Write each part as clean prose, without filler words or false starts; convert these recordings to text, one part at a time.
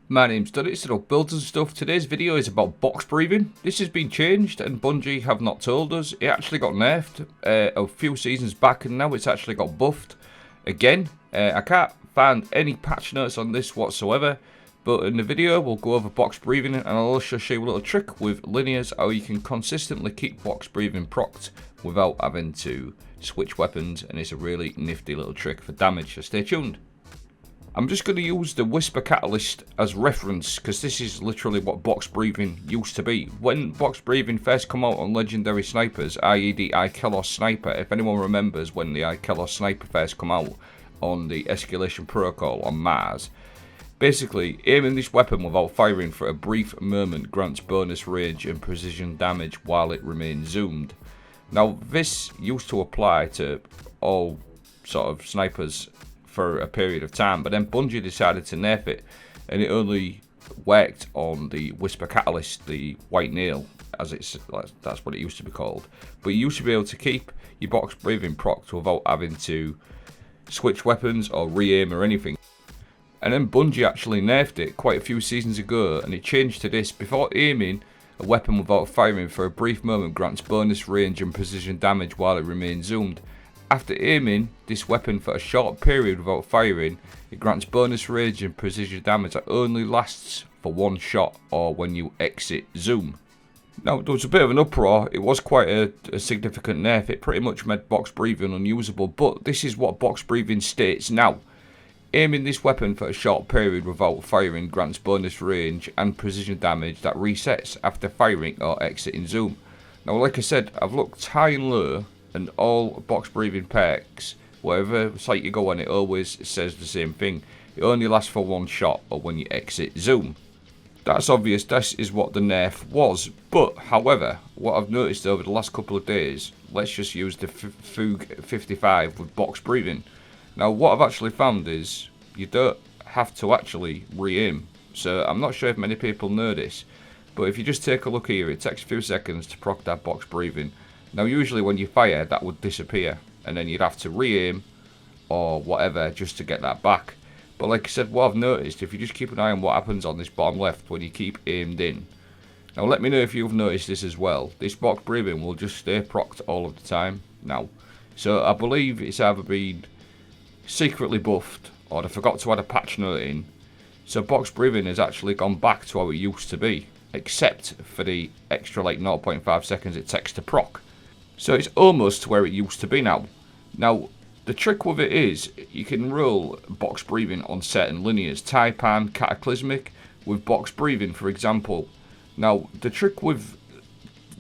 My name's Duddy, it's builds and stuff. Today's video is about box breathing. This has been changed and Bungie have not told us. It actually got nerfed a few seasons back and now it's actually got buffed again. I can't find any patch notes on this whatsoever, but in the video we'll go over box breathing and I'll also show you a little trick with linears how you can consistently keep box breathing procced without having to switch weapons, and it's a really nifty little trick for damage, so stay tuned. I'm just going to use the Whisper Catalyst as reference because this is literally what box breathing used to be. When box breathing first come out on legendary snipers, i.e. the Ikelos sniper, if anyone remembers when the Ikelos sniper first come out on the escalation protocol on Mars, basically aiming this weapon without firing for a brief moment grants bonus range and precision damage while it remains zoomed. Now this used to apply to all sort of snipers for a period of time, but then Bungie decided to nerf it and it only worked on the Whisper Catalyst, the white nail, as that's what it used to be called. But you used to be able to keep your box breathing procced without having to switch weapons or re-aim or anything. And then Bungie actually nerfed it quite a few seasons ago and it changed to this: before aiming, a weapon without firing for a brief moment grants bonus range and precision damage while it remains zoomed. After aiming this weapon for a short period without firing, it grants bonus range and precision damage that only lasts for one shot or when you exit zoom. Now there was a bit of an uproar, it was quite a significant nerf, it pretty much made box breathing unusable, but this is what box breathing states now. Aiming this weapon for a short period without firing grants bonus range and precision damage that resets after firing or exiting zoom. Now like I said, I've looked high and low, and all box breathing perks, whatever site you go on, it always says the same thing. It only lasts for one shot or when you exit zoom. That's obvious, this is what the nerf was. But however, what I've noticed over the last couple of days, let's just use the Fug 55 with box breathing. Now what I've actually found is you don't have to actually re-aim. So I'm not sure if many people know this, but if you just take a look here, it takes a few seconds to proc that box breathing. Now usually when you fire, that would disappear and then you'd have to re-aim or whatever just to get that back. But like I said, what I've noticed, if you just keep an eye on what happens on this bottom left when you keep aimed in. Now let me know if you've noticed this as well. This box breathing will just stay procced all of the time now. So I believe it's either been secretly buffed or they forgot to add a patch note in. So box breathing has actually gone back to how it used to be, except for the extra like 0.5 seconds it takes to proc. So it's almost to where it used to be now. Now, the trick with it is, you can roll box breathing on certain linears, Taipan, Cataclysmic, with box breathing for example. Now, the trick with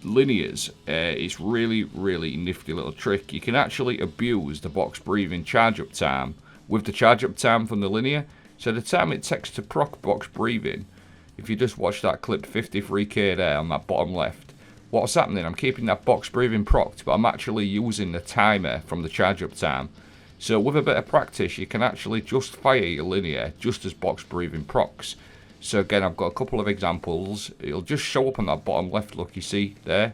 linears is really nifty little trick. You can actually abuse the box breathing charge up time with the charge up time from the linear. So the time it takes to proc box breathing, if you just watch that clip 53k there on that bottom left, what's happening, I'm keeping that box breathing procced, but I'm actually using the timer from the charge up time. So with a bit of practice, you can actually just fire your linear just as box breathing procs. So again, I've got a couple of examples. It'll just show up on that bottom left, look, you see there,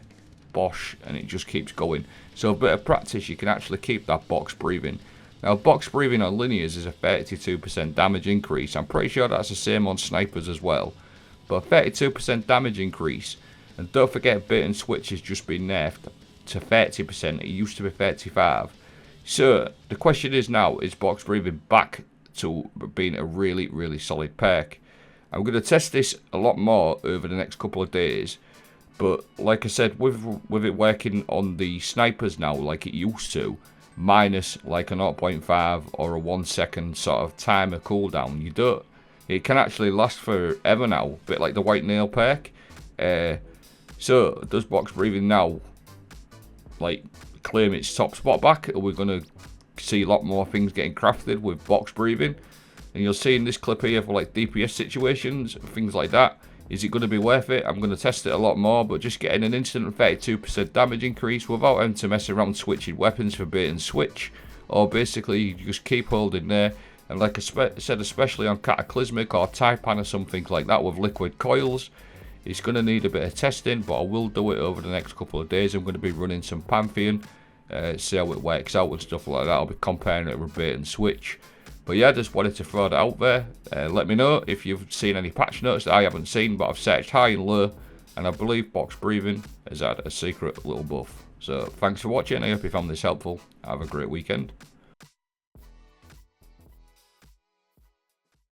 bosh, and it just keeps going. So a bit of practice, you can actually keep that box breathing. Now box breathing on linears is a 32% damage increase. I'm pretty sure that's the same on snipers as well. But 32% damage increase. And don't forget, bait and switch has just been nerfed to 30%. It used to be 35%. So the question is now, is box breathing back to being a really solid perk? I'm going to test this a lot more over the next couple of days. But like I said, with it working on the snipers now like it used to, minus like a 0.5 or a 1 second sort of timer cooldown, it can actually last forever now, a bit like the white nail perk. So does box breathing now like claim its top spot back? Are we going to see a lot more things getting crafted with box breathing? And you'll see in this clip here for like DPS situations, things like that. Is it going to be worth it? I'm going to test it a lot more, but just getting an instant 32% damage increase without having to mess around switching weapons for bait and switch. Or basically you just keep holding there. And like I said, especially on Cataclysmic or Taipan or something like that with liquid coils, it's going to need a bit of testing, but I will do it over the next couple of days. I'm going to be running some Pantheon, see how it works out and stuff like that. I'll be comparing it with bait and switch. But yeah, just wanted to throw that out there. Let me know if you've seen any patch notes that I haven't seen, but I've searched high and low, and I believe box breathing has had a secret little buff. So thanks for watching. I hope you found this helpful. Have a great weekend.